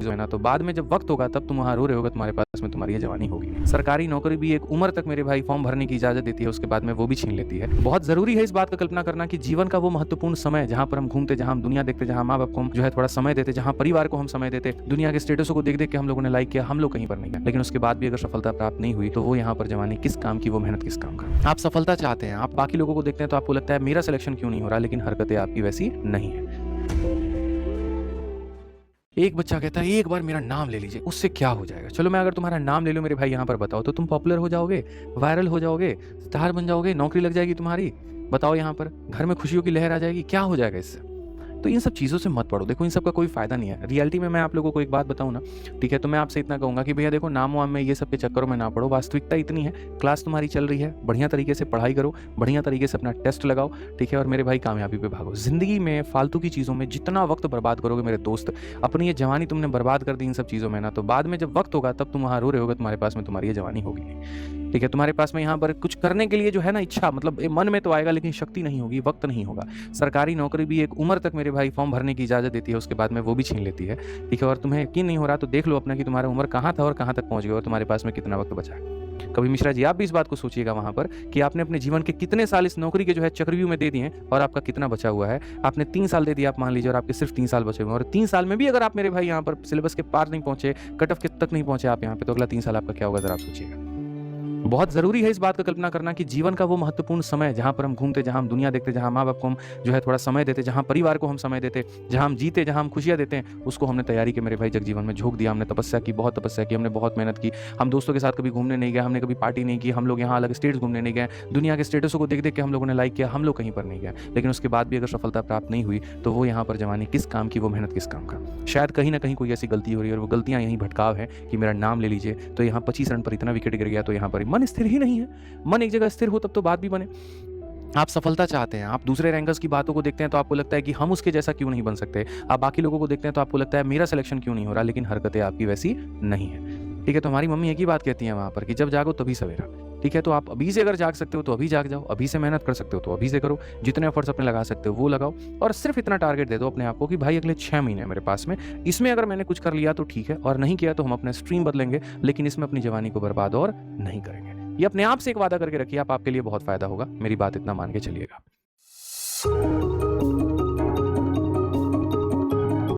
जो है ना, तो बाद में जब वक्त होगा तब तुम वहाँ रो रहे होगे, तुम्हारे पास में तुम्हारी ये जवानी होगी। सरकारी नौकरी भी एक उम्र तक मेरे भाई फॉर्म भरने की इजाजत देती है, उसके बाद में वो भी छीन लेती है। बहुत जरूरी है इस बात का कल्पना करना कि जीवन का वो महत्वपूर्ण समय जहाँ पर हम घूमते, जहाँ हम दुनिया देखते, जहाँ माँ बाप को हम जो है थोड़ा समय देते, जहाँ परिवार को हम समय देते, दुनिया के स्टेटसों को देख देख के हम लोगों ने लाइक किया, हम लोग कहीं पर नहीं गए, लेकिन उसके बाद भी अगर सफलता प्राप्त नहीं हुई तो वो यहाँ पर जवानी किस काम की, वो मेहनत किस काम का। आप सफलता चाहते हैं, आप बाकी लोगों को देखते हैं तो आपको लगता है मेरा सिलेक्शन क्यों नहीं हो रहा, लेकिन हरकतें आपकी वैसी नहीं है। एक बच्चा कहता है एक बार मेरा नाम ले लीजिए, उससे क्या हो जाएगा। चलो मैं अगर तुम्हारा नाम ले लूं मेरे भाई, यहाँ पर बताओ तो तुम पॉपुलर हो जाओगे, वायरल हो जाओगे, स्टार बन जाओगे, नौकरी लग जाएगी तुम्हारी। बताओ यहाँ पर घर में खुशियों की लहर आ जाएगी, क्या हो जाएगा इससे। तो इन सब चीज़ों से मत पढ़ो, देखो इन सब का कोई फायदा नहीं है। रियलिटी में मैं आप लोगों को एक बात बताऊं ना, ठीक है, तो मैं आपसे इतना कहूंगा कि भैया देखो, नाम वाम में ये सब के चक्करों में ना पड़ो। वास्तविकता इतनी है, क्लास तुम्हारी चल रही है, बढ़िया तरीके से पढ़ाई करो, बढ़िया तरीके से अपना टेस्ट लगाओ, ठीक है, और मेरे भाई कामयाबी पे भागो। जिंदगी में फालतू की चीज़ों में जितना वक्त बर्बाद करोगे मेरे दोस्त, अपनी ये जवानी तुमने बर्बाद कर दी इन सब चीज़ों में ना, तो बाद में जब वक्त होगा तब तुम वहाँ रो रहे होगे, तुम्हारे पास में तुम्हारी ये जवानी होगी, ठीक है। तुम्हारे पास में यहाँ पर कुछ करने के लिए जो है ना इच्छा, मतलब मन में तो आएगा लेकिन शक्ति नहीं होगी, वक्त नहीं होगा। सरकारी नौकरी भी एक उम्र तक मेरे भाई फॉर्म भरने की इजाजत देती है, उसके बाद में वो भी छीन लेती है, ठीक है। और तुम्हें यकीन नहीं हो रहा तो देख लो अपना कि तुम्हारा उम्र कहाँ था और कहाँ तक पहुंच गया और तुम्हारे पास में कितना वक्त बचा है। कभी मिश्रा जी आप भी इस बात को सोचिएगा वहां पर कि आपने अपने जीवन के कितने साल इस नौकरी के जो है चक्रव्यूह में दे दिए हैं और आपका कितना बचा हुआ है। आपने 3 साल दे दिया, आप मान लीजिए, और आपके सिर्फ 3 साल बचे हुए हैं, और 3 साल में भी अगर आप मेरे भाई यहाँ पर सिलेबस के पार नहीं पहुंचे, कट ऑफ के तक नहीं पहुंचे आप यहाँ पे, तो अगला 3 साल आपका क्या होगा जरा आप सोचिएगा। बहुत ज़रूरी है इस बात का कल्पना करना कि जीवन का वो महत्वपूर्ण समय जहाँ पर हम घूमते, जहाँ हम दुनिया देखते, जहाँ माँ बाप को हम जो है थोड़ा समय देते, जहाँ परिवार को हम समय देते, जहाँ हम जीते, जहाँ हम खुशियाँ देते हैं, उसको हमने तैयारी के मेरे भाई जगजीवन में झोंक दिया। हमने तपस्या की, बहुत तपस्या की, हमने बहुत मेहनत की। हम दोस्तों के साथ कभी घूमने नहीं गए, हमने कभी पार्टी नहीं की, हम लोग यहाँ अलग स्टेट्स घूमने नहीं गए, दुनिया के स्टेटसों को देख देख के हम लोगों ने लाइक किया, हम लोग कहीं पर नहीं गए, लेकिन उसके बाद भी अगर सफलता प्राप्त नहीं हुई तो वो यहाँ पर जवानी किस काम की, वो मेहनत किस काम का। शायद कहीं ना कहीं कोई ऐसी गलती हो रही है और वो गलतियाँ यहीं भटकाव है कि मेरा नाम ले लीजिए तो यहाँ 25 रन पर इतना विकेट गिर गया, तो यहाँ पर मन स्थिर ही नहीं है। मन एक जगह स्थिर हो तब तो बात भी बने। आप सफलता चाहते हैं, आप दूसरे रैंकर्स की बातों को देखते हैं तो आपको लगता है कि हम उसके जैसा क्यों नहीं बन सकते। आप बाकी लोगों को देखते हैं तो आपको लगता है मेरा सिलेक्शन क्यों नहीं हो रहा, लेकिन हरकतें आपकी वैसी नहीं है, ठीक है। तो हमारी मम्मी एक ही बात कहती है वहां पर कि जब जागो तभी सवेरा, ठीक है। तो आप अभी से अगर जाग सकते हो तो अभी जाग जाओ, अभी से मेहनत कर सकते हो तो अभी से करो, जितने एफर्ट्स अपने लगा सकते हो वो लगाओ, और सिर्फ इतना टारगेट दे दो अपने आप को कि भाई अगले 6 महीने मेरे पास में, इसमें अगर मैंने कुछ कर लिया तो ठीक है, और नहीं किया तो हम अपने स्ट्रीम बदलेंगे, लेकिन इसमें अपनी जवानी को बर्बाद और नहीं करेंगे। ये अपने आप से एक वादा करके रखिए, आपके लिए बहुत फायदा होगा। मेरी बात इतना मान के चलिएगा।